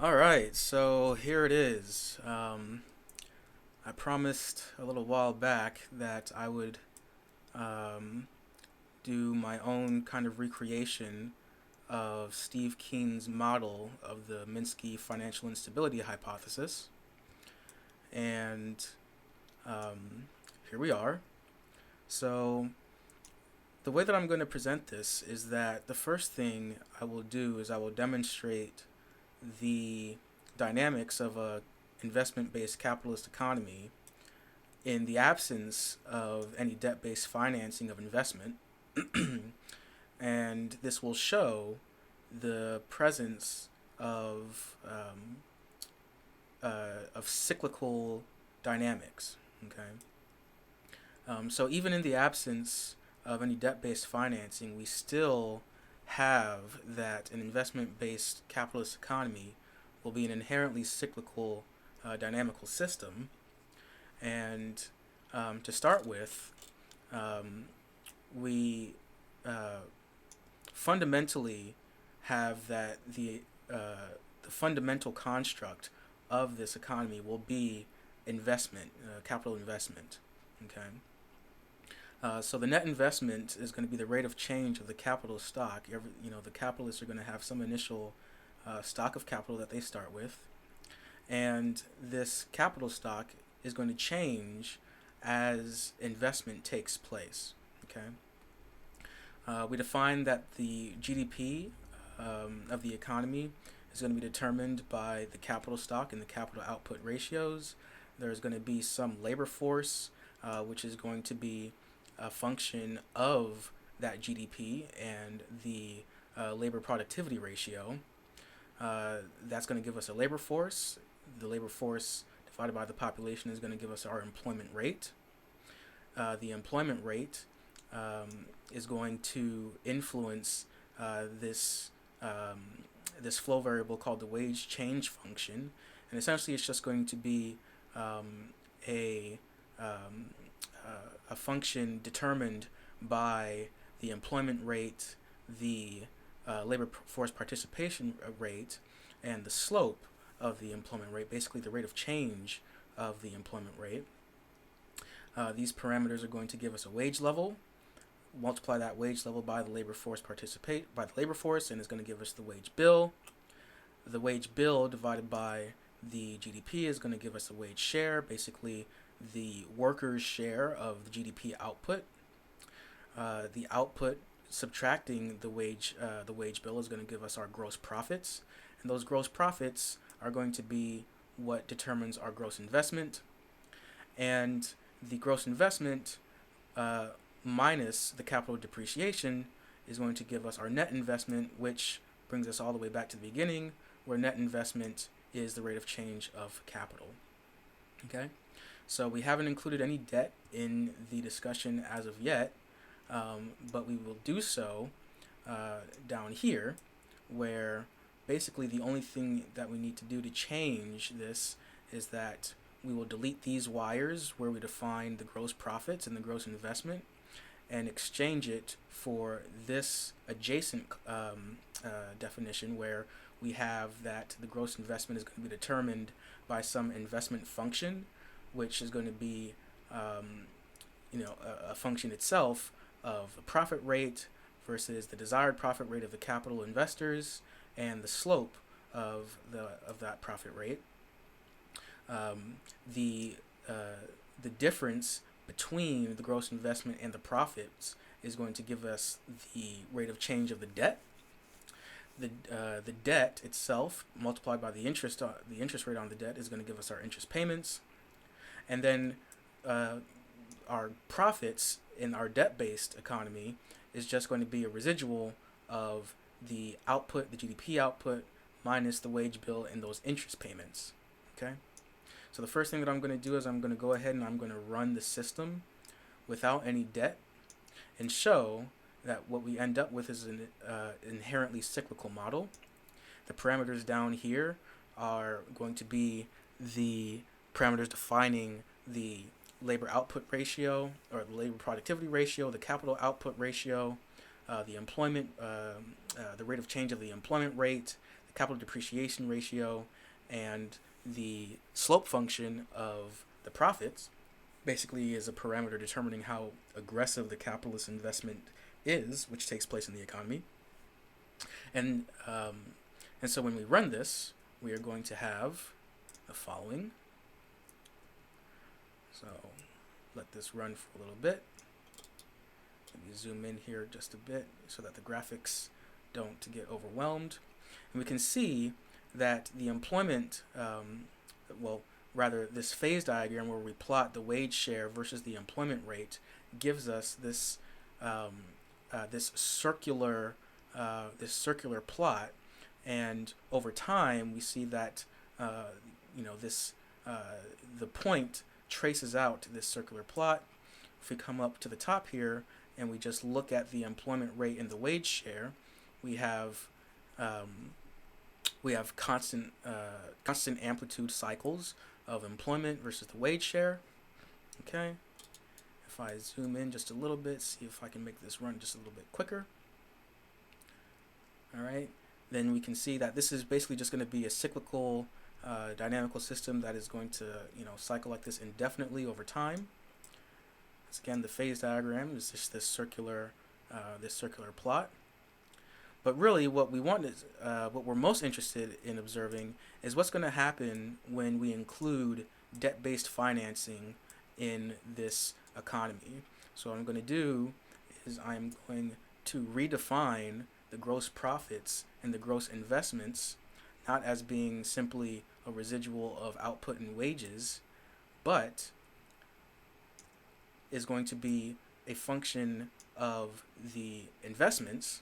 All right, so here it is. I promised a little while back that I would um, do my own kind of recreation of Steve Keen's model of the Minsky Financial Instability Hypothesis. And here we are. So, the way that I'm going to present this is that the first thing I will do is I will demonstrate the dynamics of a investment-based capitalist economy in the absence of any debt-based financing of investment. And this will show the presence of cyclical dynamics. Okay, so even in the absence of any debt-based financing, we still have that an investment-based capitalist economy will be an inherently cyclical, dynamical system. And to start with, um, we fundamentally have that the fundamental construct of this economy will be investment, capital investment. Okay. So the net investment is going to be the rate of change of the capital stock. The capitalists are going to have some initial stock of capital that they start with, and this capital stock is going to change as investment takes place. Okay, we define that the GDP of the economy is going to be determined by the capital stock and the capital output ratios. There's going to be some labor force, which is going to be a function of that GDP and the labor productivity ratio. That's going to give us a labor force. The labor force divided by the population is going to give us our employment rate. The employment rate is going to influence this this flow variable called the wage change function, and essentially it's just going to be a um, a function determined by the employment rate, the labor force participation rate, and the slope of the employment rate, basically the rate of change of the employment rate. These parameters are going to give us a wage level. Multiply that wage level by the labor force and it's going to give us the wage bill. The wage bill divided by the GDP is going to give us a wage share, basically the worker's share of the GDP output. The output subtracting the wage bill is going to give us our gross profits, and those gross profits are going to be what determines our gross investment. And the gross investment minus the capital depreciation is going to give us our net investment, which brings us all the way back to the beginning, where net investment is the rate of change of capital. Okay, so we haven't included any debt in the discussion as of yet, but we will do so down here, where basically the only thing that we need to do to change this is that we will delete these wires where we define the gross profits and the gross investment and exchange it for this adjacent definition where we have that the gross investment is going to be determined by some investment function, which is going to be a function itself of the profit rate versus the desired profit rate of the capital investors and the slope of that profit rate. The difference between the gross investment and the profits is going to give us the rate of change of the debt. The debt itself multiplied by the interest rate on the debt is going to give us our interest payments, and then our profits in our debt-based economy is just going to be a residual of the output, the GDP output, minus the wage bill and those interest payments. Okay. So the first thing that I'm going to do is I'm going to go ahead and I'm going to run the system without any debt and show that what we end up with is an inherently cyclical model. The parameters down here are going to be the parameters defining the labor output ratio or the labor productivity ratio, the capital output ratio, the employment, the rate of change of the employment rate, capital depreciation ratio, and the slope function of the profits basically is a parameter determining how aggressive the capitalist investment is, which takes place in the economy. And so when we run this, we are going to have the following. So let this run for a little bit. Let me zoom in here just a bit so that the graphics don't get overwhelmed. And we can see that the employment, this phase diagram where we plot the wage share versus the employment rate gives us this this circular plot, and over time we see that the point traces out this circular plot. If we come up to the top here and we just look at the employment rate and the wage share, we have constant amplitude cycles of employment versus the wage share. Okay, if I zoom in just a little bit, see if I can make this run just a little bit quicker. All right, then we can see that this is basically just going to be a cyclical dynamical system that is going to cycle like this indefinitely over time. Once again, the phase diagram is just this circular plot. But really, what we're most interested in observing is what's going to happen when we include debt-based financing in this economy. So what I'm going to do is I'm going to redefine the gross profits and the gross investments not as being simply a residual of output and wages, but is going to be a function of the investments,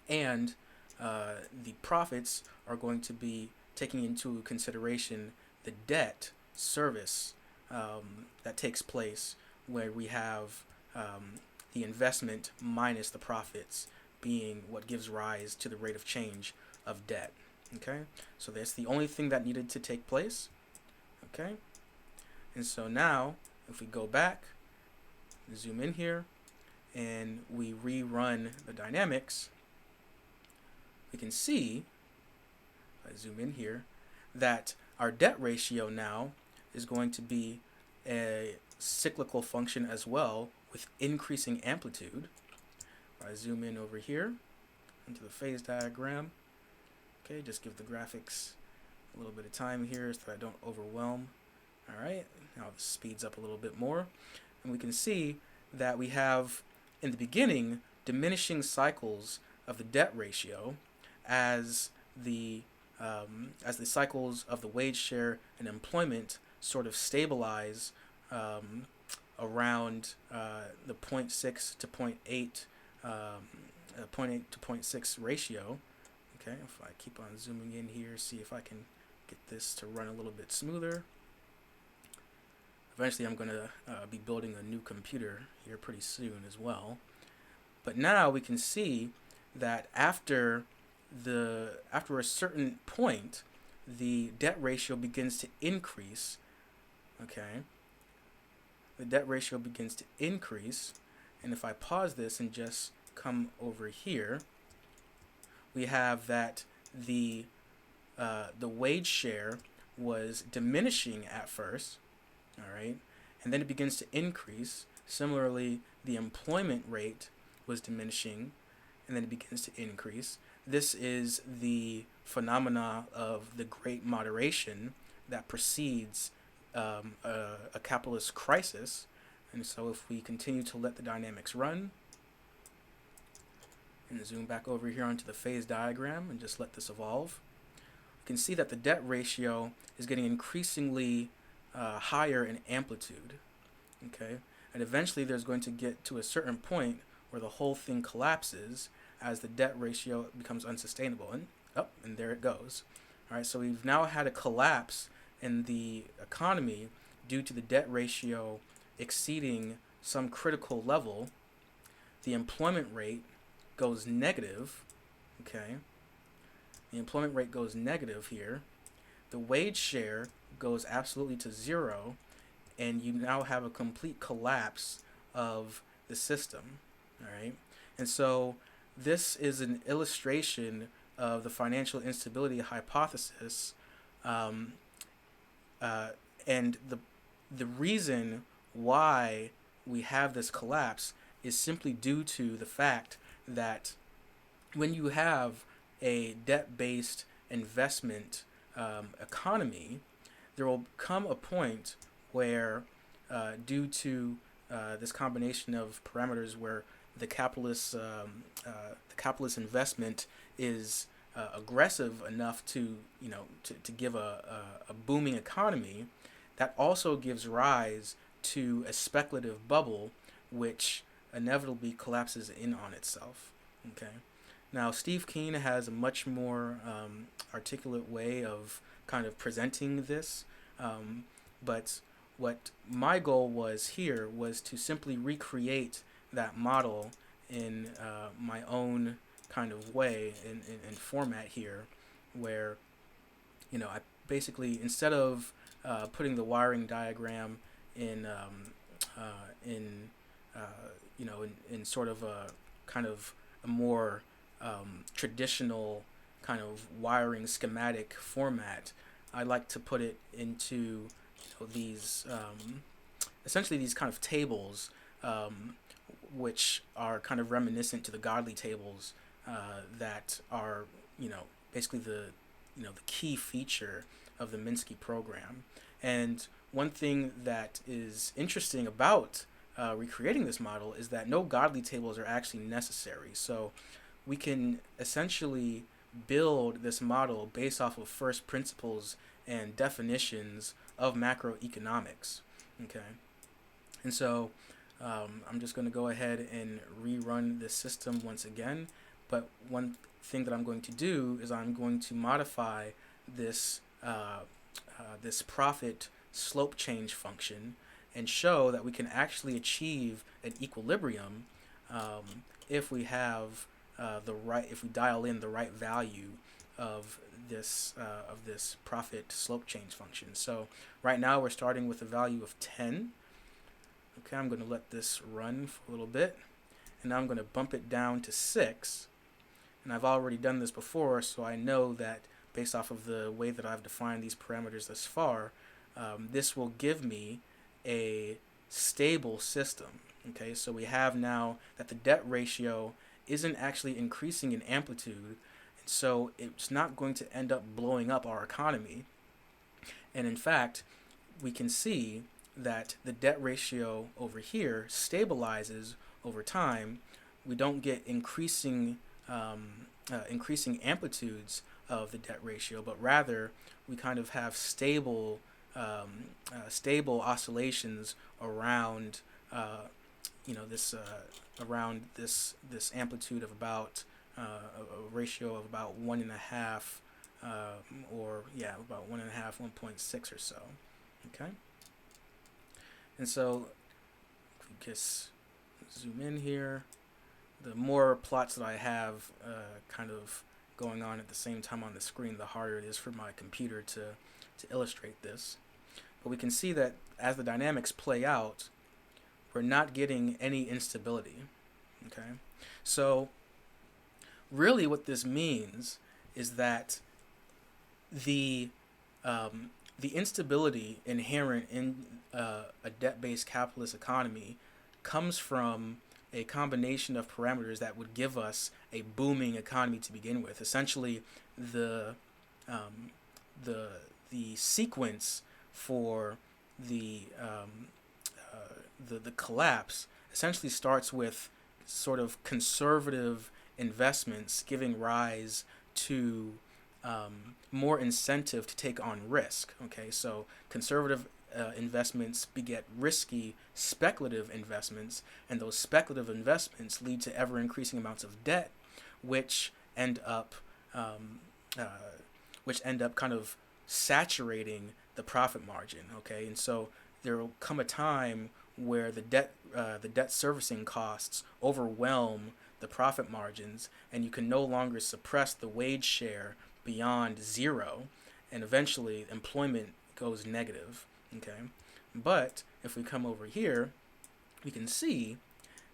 and the profits are going to be taking into consideration the debt service that takes place, where we have the investment minus the profits being what gives rise to the rate of change of debt. Okay, so that's the only thing that needed to take place. Okay, and so now if we go back, zoom in here, and we rerun the dynamics, we can see, if I zoom in here, that our debt ratio now is going to be a cyclical function as well with increasing amplitude. If I zoom in over here into the phase diagram, okay, just give the graphics a little bit of time here so that I don't overwhelm. All right, now this speeds up a little bit more, and we can see that we have in the beginning diminishing cycles of the debt ratio as the cycles of the wage share and employment sort of stabilize around the 0.6 to 0.8 0.8 to 0.6 ratio. Okay, if I keep on zooming in here, see if I can get this to run a little bit smoother. Eventually I'm going to be building a new computer here pretty soon as well. But now we can see that after a certain point, the debt ratio begins to increase. Okay, the debt ratio begins to increase, and if I pause this and just come over here, we have that the wage share was diminishing at first, all right, and then it begins to increase. Similarly, the employment rate was diminishing, and then it begins to increase. This is the phenomena of the great moderation that precedes a capitalist crisis. And so if we continue to let the dynamics run, and zoom back over here onto the phase diagram and just let this evolve, you can see that the debt ratio is getting increasingly higher in amplitude. Okay, and eventually there's going to get to a certain point where the whole thing collapses as the debt ratio becomes unsustainable, and there it goes. All right, so we've now had a collapse in the economy due to the debt ratio exceeding some critical level. The employment rate goes negative. Okay, the employment rate goes negative here. The wage share goes absolutely to zero, and you now have a complete collapse of the system. All right, and so this is an illustration of the financial instability hypothesis, um, and the reason why we have this collapse is simply due to the fact that when you have a debt-based investment economy, there will come a point where, due to this combination of parameters, where the capitalist investment is aggressive enough to to give a booming economy, that also gives rise to a speculative bubble, which inevitably collapses in on itself. Okay. Now, Steve Keen has a much more articulate way of kind of presenting this, but what my goal was here was to simply recreate that model in my own kind of way in format here, where I basically, instead of putting the wiring diagram in in in sort of a kind of a more traditional kind of wiring schematic format, I like to put it into these essentially these kind of tables, which are kind of reminiscent to the godly tables that are basically the key feature of the Minsky program. And one thing that is interesting about recreating this model is that no godly tables are actually necessary. So we can essentially build this model based off of first principles and definitions of macroeconomics. Okay, and so I'm just going to go ahead and rerun this system once again. But one thing that I'm going to do is I'm going to modify this this profit slope change function and show that we can actually achieve an equilibrium if we have if we dial in the right value of this profit slope change function. So right now we're starting with a value of 10. Okay, I'm going to let this run for a little bit, and now I'm going to bump it down to 6. And I've already done this before, so I know that based off of the way that I've defined these parameters thus far, this will give me a stable system. Okay, so we have now that the debt ratio isn't actually increasing in amplitude, and so it's not going to end up blowing up our economy. And in fact, we can see that the debt ratio over here stabilizes over time. We don't get increasing amplitudes of the debt ratio, but rather we kind of have stable oscillations around this amplitude of about a ratio of about 1.5 about 1.6 or so. Okay, and so just zoom in here. The more plots that I have kind of going on at the same time on the screen, the harder it is for my computer to illustrate this. But we can see that as the dynamics play out, we're not getting any instability. Okay, so really what this means is that the instability inherent in a debt-based capitalist economy comes from a combination of parameters that would give us a booming economy to begin with. Essentially, the sequence for the collapse essentially starts with sort of conservative investments giving rise to more incentive to take on risk. Okay, so conservative investments beget risky speculative investments, and those speculative investments lead to ever increasing amounts of debt, which end up kind of saturating the profit margin. Okay, and so there will come a time where the debt servicing costs overwhelm the profit margins, and you can no longer suppress the wage share beyond zero, and eventually employment goes negative. Okay, but if we come over here, we can see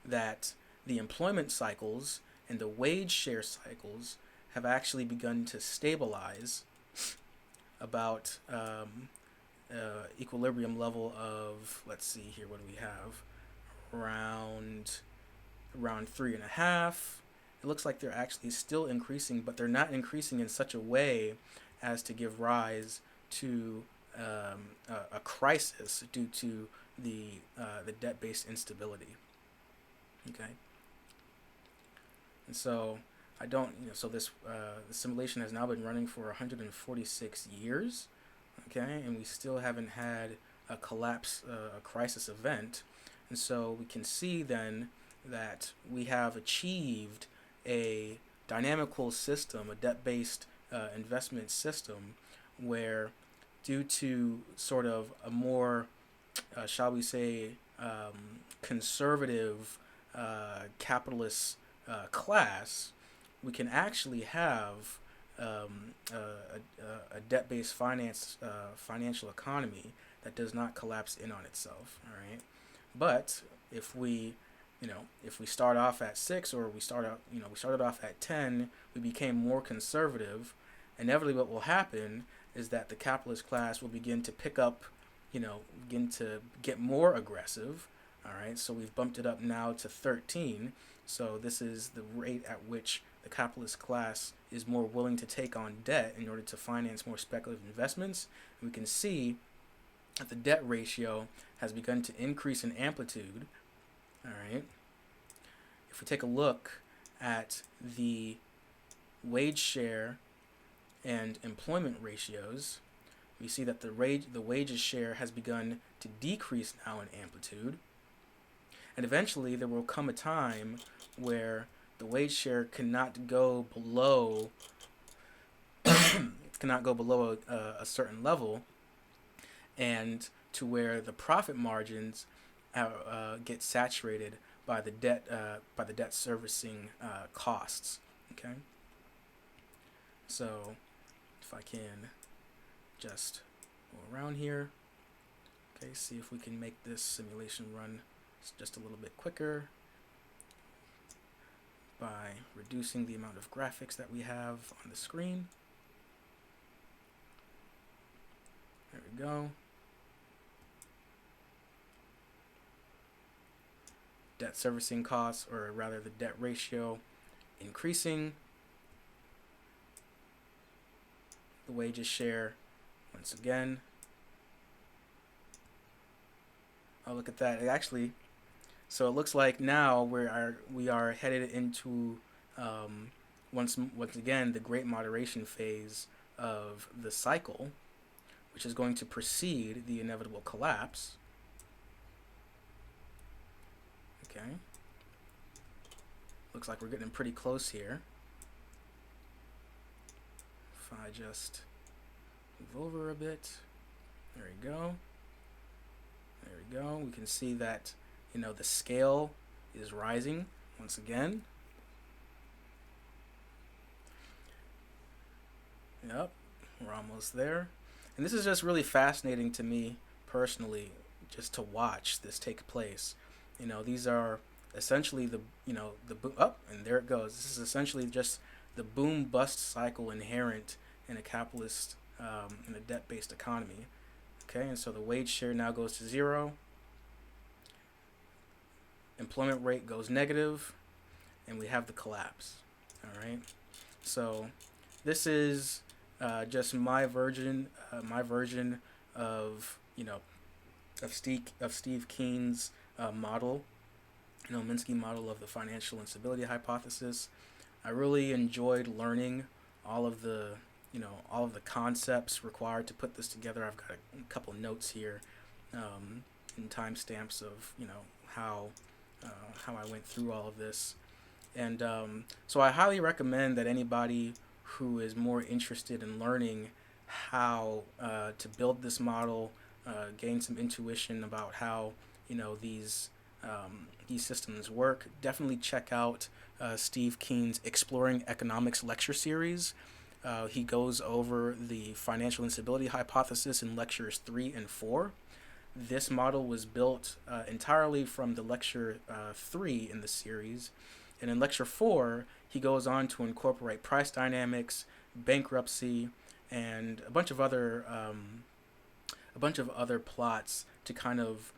that the employment cycles and the wage share cycles have actually begun to stabilize about equilibrium level of, let's see here, what do we have? Around 3.5. It looks like they're actually still increasing, but they're not increasing in such a way as to give rise to a crisis due to the debt-based instability. Okay, and so I don't, so this the simulation has now been running for 146 years. Okay, and we still haven't had a collapse, a crisis event, and so we can see then that we have achieved a dynamical system, a debt-based investment system, where due to sort of a more, shall we say, conservative capitalist class, we can actually have a debt-based financial economy that does not collapse in on itself. All right, but if we if we start off at 6, or we started off at 10, we became more conservative. Inevitably, what will happen is that the capitalist class will begin to pick up, begin to get more aggressive. All right, so we've bumped it up now to 13. So this is the rate at which the capitalist class is more willing to take on debt in order to finance more speculative investments. And we can see that the debt ratio has begun to increase in amplitude. All right. If we take a look at the wage share and employment ratios, we see that the wages share has begun to decrease now in amplitude. And eventually there will come a time where the wage share cannot go below a certain level, and to where the profit margins get saturated by the debt servicing costs. Okay, so if I can just go around here, okay, see if we can make this simulation run just a little bit quicker by reducing the amount of graphics that we have on the screen. There we go. Debt servicing costs, or rather the debt ratio, increasing. The wages share, once again. Oh, look at that. So it looks like now we are headed into once again the great moderation phase of the cycle, which is going to precede the inevitable collapse. Okay. Looks like we're getting pretty close here. If I just move over a bit, there we go. There we go. We can see that the scale is rising once again. Yep, we're almost there. And this is just really fascinating to me personally, just to watch this take place. These are essentially and there it goes. This is essentially just the boom bust cycle inherent in a capitalist, in a debt-based economy. Okay, and so the wage share now goes to 0. Employment rate goes negative, and we have the collapse. All right, so this is just my version of Steve Keen's model, Minsky model of the financial instability hypothesis. I really enjoyed learning all of the concepts required to put this together. I've got a couple notes here, and timestamps of how I went through all of this, and so I highly recommend that anybody who is more interested in learning how to build this model, gain some intuition about how these systems work, definitely check out Steve Keen's Exploring Economics lecture series. He goes over the financial instability hypothesis in lectures 3 and 4. This model was built entirely from the lecture 3 in the series, and in lecture 4 he goes on to incorporate price dynamics, bankruptcy, and a bunch of other plots to kind of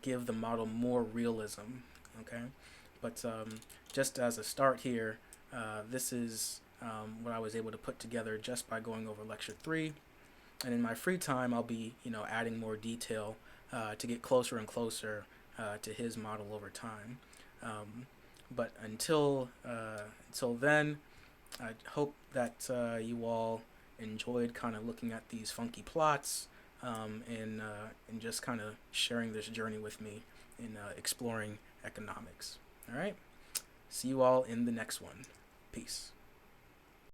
give the model more realism. Okay, but just as a start here, this is what I was able to put together just by going over lecture 3. And in my free time, I'll be adding more detail to get closer and closer to his model over time. But until then, I hope that you all enjoyed kind of looking at these funky plots, and just kind of sharing this journey with me in exploring economics. All right. See you all in the next one. Peace.